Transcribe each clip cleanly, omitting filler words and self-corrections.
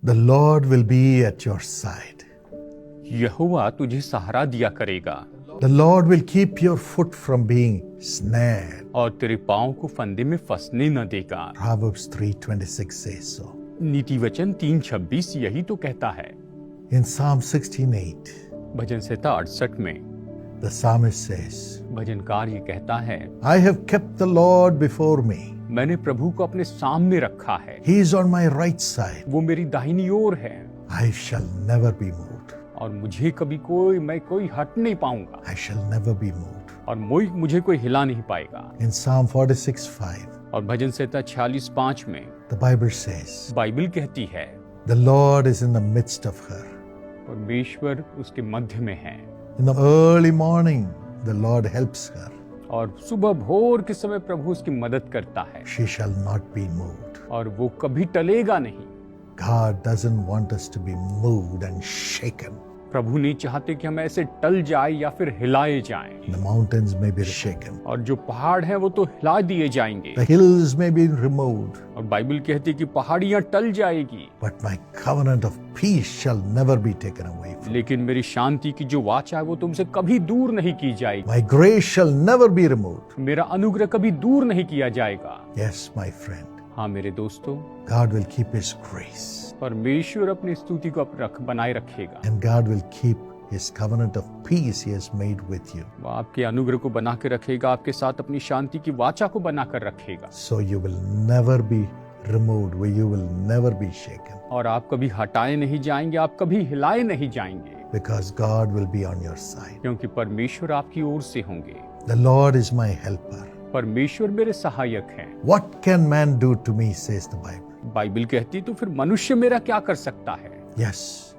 The Lord will be at your side. यहोवा तुझे सहारा दिया करेगा The Lord will keep your foot from being snared. और तेरे पाँव को फंदे में फंसने न देगा। Proverbs 3:26 says so. नीति वचन 3:26 यही तो कहता है। In Psalm 16:8, भजन संहिता 68 में the psalmist says, भजनकार ये कहता है, I have kept the Lord before me. मैंने प्रभु को अपने सामने रखा है, He is on my right side. वो मेरी दाहिनी ओर है I shall never be moved. और मुझे कभी मैं कोई हट नहीं पाऊंगा I shall never be moved. और मुझे कोई हिला नहीं पाएगा। In Psalm 46:5, और भजन संहिता 46:5 में the Bible says, बाइबल कहती है, the Lord is in the midst of her. परमेश्वर उसके मध्य में है In the early morning, the Lord helps her. और सुबह भोर के समय प्रभु उसकी मदद करता है She shall not be moved. और वो कभी टलेगा नहीं। God doesn't want us to be moved and shaken. प्रभु नहीं चाहते कि हम ऐसे टल जाए या फिर हिलाए जाएं। The mountains may be shaken. और जो पहाड़ हैं वो तो हिला दिए जाएंगे। The hills may be removed. और बाइबल कहती है कि पहाड़ियां टल जाएगी, But my covenant of peace shall never be taken away from you. लेकिन मेरी शांति की जो वाचा है वो तुमसे कभी दूर नहीं की जाएगी। My grace shall never be removed. मेरा अनुग्रह कभी दूर नहीं किया जाएगा। Yes, my friend. हाँ मेरे दोस्तों, God will keep His grace. परमेश्वर अपनी स्तुति को बनाए रखेगा And God will keep His covenant of peace He has made with you. वो आपके अनुग्रह को बना के रखेगा, आपके साथ अपनी शांति की वाचा को बना कर रखेगा। So you will never be removed, where you will never be shaken. और आप कभी हटाए नहीं जाएंगे, आप कभी हिलाए नहीं जाएंगे, Because God will be on your side. क्योंकि परमेश्वर आपकी ओर से होंगे। The Lord is my helper. परमेश्वर मेरे सहायक हैं। What can man do to me, says the Bible. Bible कहती तो फिर मनुष्य मेरा क्या कर सकता है? Yes,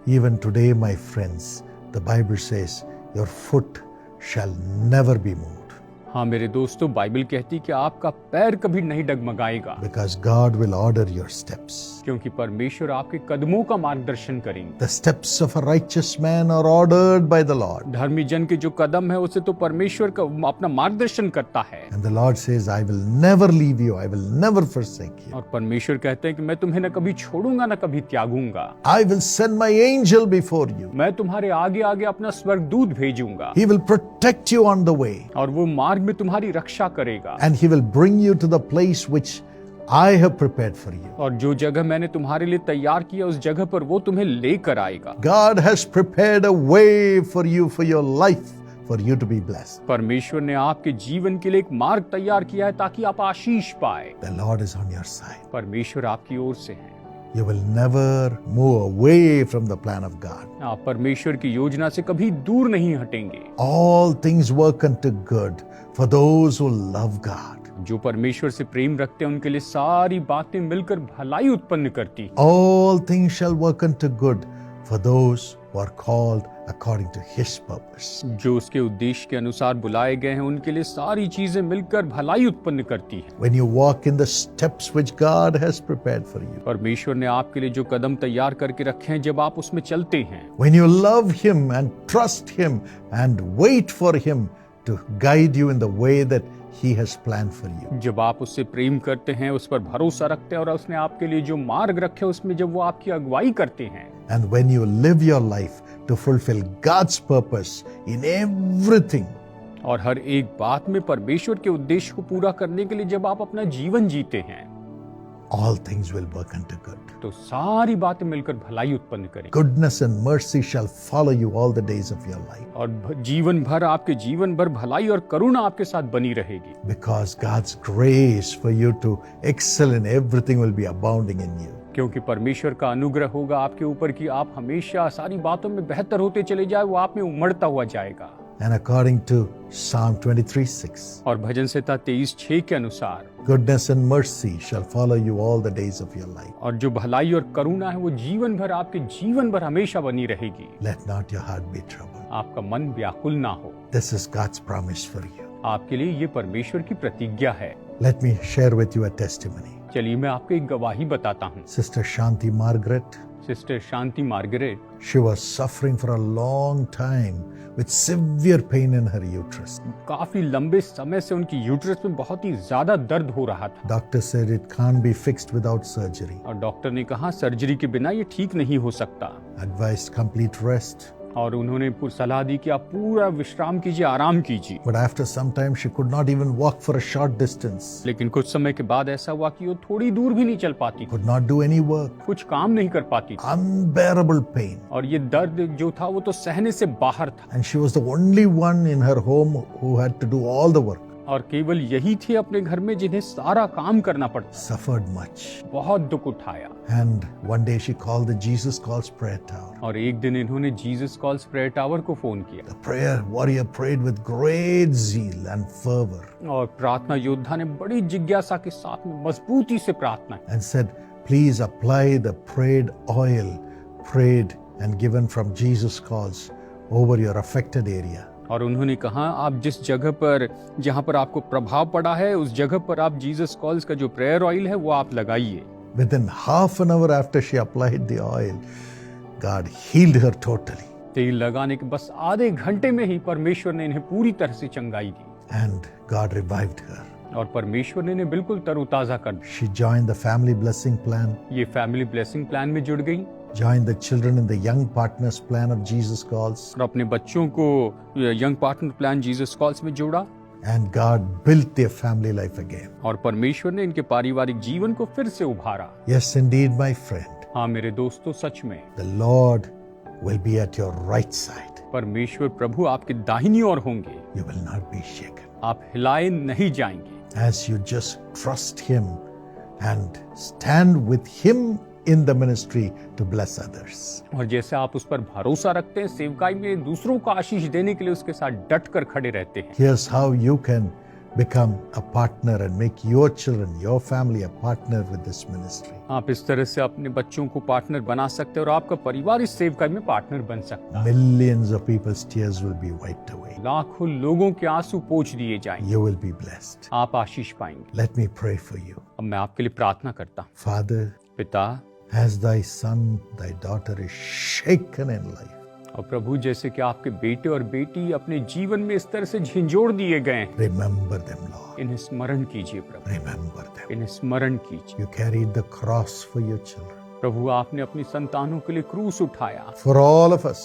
even today, my friends, the Bible says, your foot shall never be moved. हाँ मेरे दोस्तों, बाइबल कहती कि आपका पैर कभी नहीं डगमगाएगा, Because God will order your steps. क्योंकि परमेश्वर आपके कदमों का मार्गदर्शन करेंगे। The steps of a righteous man are ordered by the Lord. धर्मी जन के जो कदम है उसे तो परमेश्वर का अपना मार्गदर्शन करता है। And the Lord says, I will never leave you, I will never forsake you. और परमेश्वर कहते हैं कि मैं तुम्हें न कभी छोड़ूंगा न कभी त्यागूंगा। I will send my angel before you. मैं तुम्हारे आगे आगे अपना स्वर्गदूत भेजूंगा He will protect you on the way. और वो मार्ग में तुम्हारी रक्षा करेगा। And He will bring you to the place which I have prepared for you. और जो जगह मैंने तुम्हारे लिए तैयार किया उस जगह पर वो तुम्हें लेकर आएगा। God has prepared a way for you, for your life, for you to be blessed. परमेश्वर ने आपके जीवन के लिए एक मार्ग तैयार किया है ताकि आप आशीष पाए। The Lord is on your side. परमेश्वर आपकी ओर से है। You will never move away from the plan of God. आप परमेश्वर की योजना से कभी दूर नहीं हटेंगे। All things work unto good for those who love God. जो परमेश्वर से प्रेम रखते हैं उनके लिए सारी बातें मिलकर भलाई उत्पन्न करती। All things shall work unto good for those who are called according to His purpose. जो उसके उद्देश्य के अनुसार बुलाए गए हैं उनके लिए सारी चीजें मिलकर भलाई उत्पन्न करती हैं। When you walk in the steps which God has prepared for you. परमेश्वर ने आपके लिए जो कदम तैयार करके रखे हैं, जब आप उसमें चलते हैं, When you love Him and trust Him and wait for Him to guide you in the way that He has planned for you. जब आप उससे प्रेम करते हैं, उस पर भरोसा रखते हैं और उसने आपके लिए जो मार्ग रखे उसमें जब वो आपकी अगुवाई करते हैं, And when you live your life to fulfill God's purpose in everything, और हर एक बात में परमेश्वर के उद्देश्य को पूरा करने के लिए जब आप अपना जीवन जीते हैं, all things will work unto good. तो सारी बातें मिलकर भलाई उत्पन्न करें। Goodness and mercy shall follow you all the days of your life. और जीवन भर आपके जीवन भर भलाई और करुणा आपके साथ बनी रहेगी। Because God's grace for you to excel in everything will be abounding in you. क्योंकि परमेश्वर का अनुग्रह होगा आपके ऊपर कि आप हमेशा सारी बातों में बेहतर होते चले जाए, वो आप में उमड़ता हुआ जाएगा। And according to Psalm 23:6, और भजन संहिता 23:6 के अनुसार goodness and mercy shall follow you all the days of your life. और जो भलाई और करुणा है वो जीवन भर आपके जीवन भर हमेशा बनी रहेगी। Let not your heart be troubled. आपका मन व्याकुल ना हो। This is God's promise for you. आपके लिए ये परमेश्वर की प्रतिज्ञा है। Let me share with you a testimony. चलिए मैं आपको एक गवाही बताता हूँ। Sister Shanti Margaret, sister Shanti Margaret, she was suffering for a long time with severe pain in her uterus. काफी लंबे समय से उनकी यूट्रस में बहुत ही ज्यादा दर्द हो रहा था Doctor said it can't be fixed without surgery. और डॉक्टर ने कहा सर्जरी के बिना ये ठीक नहीं हो सकता Advised complete rest. और उन्होंने सलाह दी कि आप पूरा विश्राम कीजिए, आराम कीजिए। But after some time, she could not even walk for a short distance, लेकिन कुछ समय के बाद ऐसा हुआ कि वो थोड़ी दूर भी नहीं चल पाती, could not do any work. कुछ काम नहीं कर पाती थी Unbearable pain. और ये दर्द जो था वो तो सहने से बाहर था And she was the only one in her home who had to do all the work. और केवल यही थे अपने घर में जिन्हें सारा काम करना पड़ता। Suffered much. बहुत दुख उठाया And one day she called the Jesus Calls Prayer Tower. और एक दिन इन्होंने जीसस कॉल्स प्रेयर टावर को फोन किया The prayer warrior prayed with great zeal and fervor और प्रार्थना योद्धा ने बड़ी जिज्ञासा के साथ में मजबूती से प्रार्थना की and said, please apply the prayed oil, prayed and given from Jesus Calls over your affected area. और उन्होंने कहा आप जिस जगह पर जहां पर आपको प्रभाव पड़ा है उस जगह पर आप जीसस कॉल्स का जो प्रेयर ऑयल है वो आप लगाइए। Within half an hour after she applied the oil, God healed her totally. तेल लगाने के बस आधे घंटे में ही परमेश्वर ने इन्हें पूरी तरह से चंगाई दी And God revived her. और परमेश्वर ने इन्हें बिल्कुल तरोताजा कर दिया। She joined the family blessing plan, ये फैमिली ब्लेसिंग प्लान में जुड़ गई joined the children in the young partners plan of Jesus Calls, और अपने बच्चों को young partner plan Jesus calls में जोड़ा and God built their family life again. और परमेश्वर ने इनके पारिवारिक जीवन को फिर से उभारा। Yes, indeed, my friend, हाँ मेरे दोस्तों, सच में the Lord will be at your right side. परमेश्वर प्रभु आपके दाहिनी ओर होंगे, You will not be shaken. आप हिलाए नहीं जाएंगे। As you just trust Him and stand with Him in the ministry to bless others. और जैसे आप उस पर भरोसा रखते हैं, सेवकाई में दूसरों को आशीष देने के लिए उसके साथ डट कर खड़े रहते हैं। Here's how you can become a partner and make your children, your family a partner with this ministry. आप इस तरह से अपने बच्चों को पार्टनर बना सकते हैं और आपका परिवार इस सेवकाई में पार्टनर बन सकता है। Millions of people's tears will be wiped away. लाखों लोगों के आंसू पोंछ दिए जाएंगे, You will be blessed. आप आशीष पाएंगे। Let me pray for you. अब मैं आपके लिए प्रार्थना करता हूँ। Father, पिता, as thy son, thy daughter is shaken in life, और प्रभु जैसे कि आपके बेटे और बेटी अपने जीवन में इस तरह से झिंझोड़ दिए गए हैं, remember them, Lord. इन्हें स्मरण कीजिए प्रभु, Remember them. इन्हें स्मरण कीजिए। You carried the cross for your children. प्रभु आपने अपनी संतानों के लिए क्रूस उठाया, For all of us,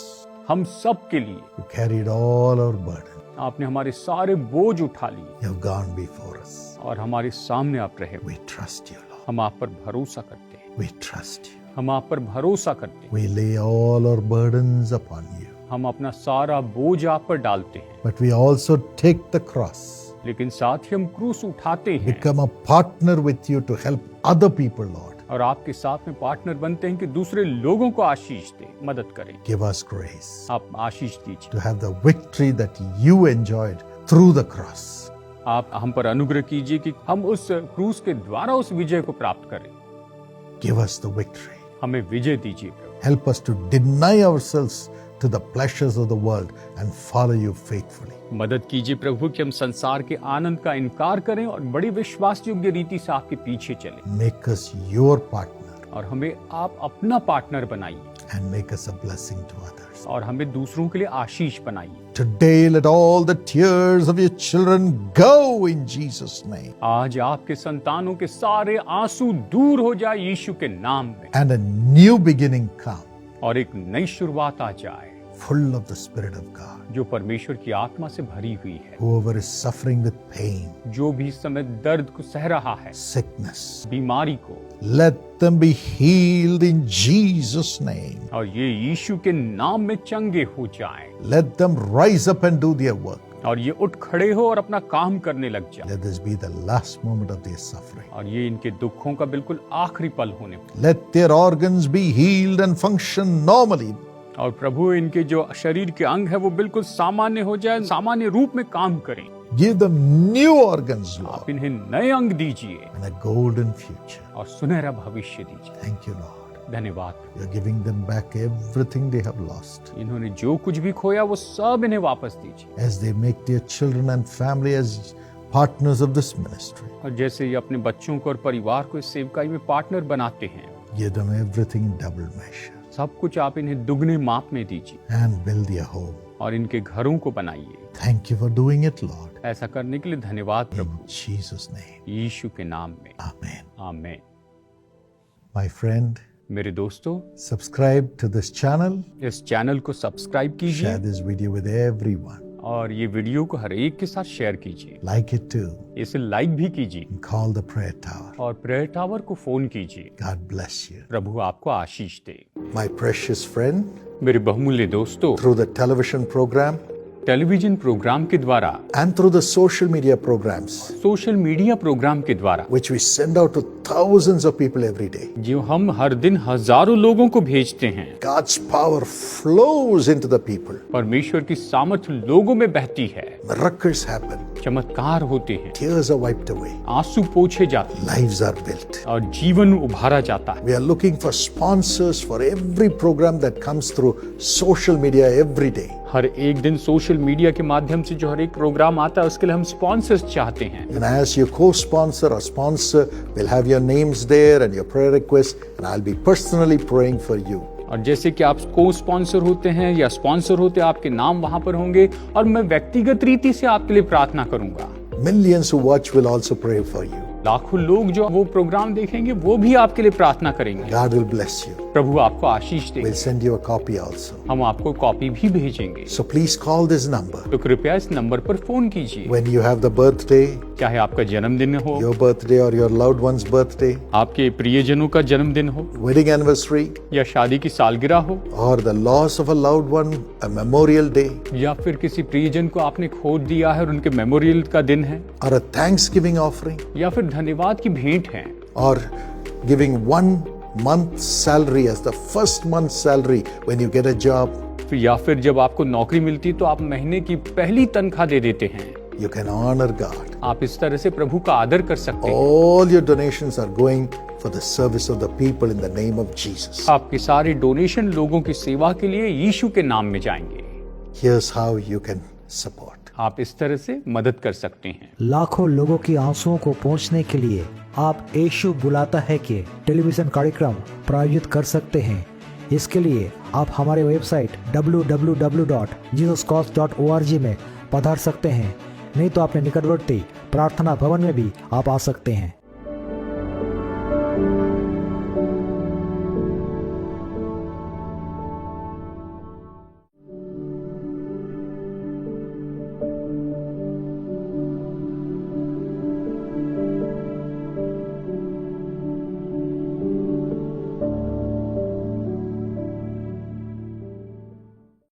हम सब के लिए you carried all our burden. आपने हमारे सारे बोझ उठा लिए You have gone before us. और हमारे सामने आप रहे। We trust you, Lord. हम आप पर भरोसा करते हैं, We trust you. हम आप पर भरोसा करते हैं। We lay all our burdens upon you. हम अपना सारा बोझ आप पर डालते हैं, But we also take the cross, लेकिन साथ ही हम क्रूस उठाते हैं become a partner with you to help other people, Lord. और आपके साथ में पार्टनर बनते हैं कि दूसरे लोगों को आशीष दे, मदद करें। Give us grace आप आशीष दीजिए, to have the victory that you enjoyed through the cross. आप हम पर अनुग्रह कीजिए कि हम उस क्रूस के द्वारा उस विजय को प्राप्त करें। Give us the victory. हमें विजय दीजिए प्रभु। Help us to deny ourselves to the pleasures of the world and follow you faithfully. मदद कीजिए प्रभु कि हम संसार के आनंद का इनकार करें और बड़ी विश्वास योग्य रीति से आपके पीछे चलें Make us your partner और हमें आप अपना पार्टनर बनाइए and make us a blessing to others. और हमें दूसरों के लिए आशीष बनाइए। Today, let all the tears of your children go in Jesus' name. आज आपके संतानों के सारे आंसू दूर हो जाए यीशु के नाम में And a new beginning come, और एक नई शुरुआत आ जाए full of the Spirit of God. जो परमेश्वर की आत्मा से भरी हुई है। Whoever is suffering with pain, जो भी इस समय दर्द को सह रहा है, sickness, बीमारी को, let them be healed in Jesus' name. और ये यीशु के नाम में चंगे हो जाएं Let them rise up and do their work. और ये उठ खड़े हो और अपना काम करने लग जाए Let this be the last moment of their suffering. और ये इनके दुखों का बिल्कुल आखिरी पल होने पर। Let their organs be healed and function normally. और प्रभु इनके जो शरीर के अंग है वो बिल्कुल सामान्य हो जाए, सामान्य रूप में काम करें। Give them new organs, आप Lord, इन्हें नए अंग दीजिए and a golden future. और सुनहरा भविष्य दीजिए। Thank you, Lord. धन्यवाद। You're giving them back everything they have lost. इन्होंने जो कुछ भी खोया वो सब इन्हें वापस दीजिए। As they make their children and family as partners of this ministry. और जैसे ये अपने बच्चों को और परिवार को इस सेवकाई में पार्टनर बनाते हैं, Give them everything in double measure सब कुछ आप इन्हें दुगने माप में दीजिए and build their home. और इनके घरों को बनाइए। Thank you for doing it, Lord. ऐसा करने के लिए धन्यवाद प्रभु, In Jesus' name. यीशु के नाम में, Amen. आमीन। My friend, मेरे दोस्तों, subscribe to this channel. इस चैनल को सब्सक्राइब कीजिए Share this video with everyone. और ये वीडियो को हर एक के साथ शेयर कीजिए, Like it too. इसे लाइक भी कीजिए And call the prayer tower. और प्रेयर टावर को फोन कीजिए। God bless you. प्रभु आपको आशीष दे। My precious friend, मेरे बहुमूल्य दोस्तों, through the television program television program के द्वारा, and through the social media programs, social media program के द्वारा, which we send out to thousands of people every day, जो हम हर दिन हजारों लोगों को भेजते हैं, God's power flows into the people. परमेश्वर की सामर्थ्य लोगों में बहती है, Miracles happen. चमत्कार होते हैं, Tears are wiped away. आंसू पोंछे जाते हैं Lives are built. और जीवन उभारा जाता है। We are looking for sponsors for every program that comes through social media every day. हर एक दिन सोशल मीडिया के माध्यम से जो हर एक प्रोग्राम आता है, उसके लिए हम स्पॉन्सर्स चाहते हैं। And as your co-sponsor or sponsor, we'll have your names there and your prayer requests, and I'll be personally praying for you. और जैसे कि आप को स्पॉन्सर होते हैं या स्पॉन्सर होते हैं, आपके नाम वहां पर होंगे और मैं व्यक्तिगत रीति से आपके लिए प्रार्थना करूंगा। Millions who watch will also pray for you. लाखों लोग जो वो प्रोग्राम देखेंगे वो भी आपके लिए प्रार्थना करेंगे। God will bless you. प्रभु आपको आशीष दे। We'll send you a copy also. हम आपको कॉपी भी भेजेंगे। So please call this number. तो कृपया इस नंबर पर फोन कीजिए। When you have the birthday, चाहे आपका जन्मदिन हो, your birthday or your loved one's birthday, आपके प्रियजनों का जन्मदिन हो wedding anniversary, या शादी की सालगिरह हो, or the loss of a loved one, a memorial day, या फिर किसी प्रियजन को आपने खो दिया है और उनके मेमोरियल का दिन है, or a Thanksgiving offering, या फिर धन्यवाद की भेंट है, or giving 1 month's salary as the first month's salary when you get a job, या फिर जब आपको नौकरी मिलती है तो आप महीने की पहली तनख्वाह दे देते हैं। you can honor God. आप इस तरह से प्रभु का आदर कर सकते हैं। All your donations are going for the service of the people in the name of Jesus. आपके सारे डोनेशन लोगों की सेवा के लिए यीशु के नाम में जाएंगे। Here's how you can support. आप इस तरह से मदद कर सकते हैं। लाखों लोगों की आंसुओं को पहुंचने के लिए आप यीशु बुलाता है कि टेलीविजन कार्यक्रम प्रायोजित कर सकते हैं। इसके लिए आप हमारे वेबसाइट www.jesuscause.org में पधार सकते हैं, नहीं तो अपने निकटवर्ती प्रार्थना भवन में भी आप आ सकते हैं।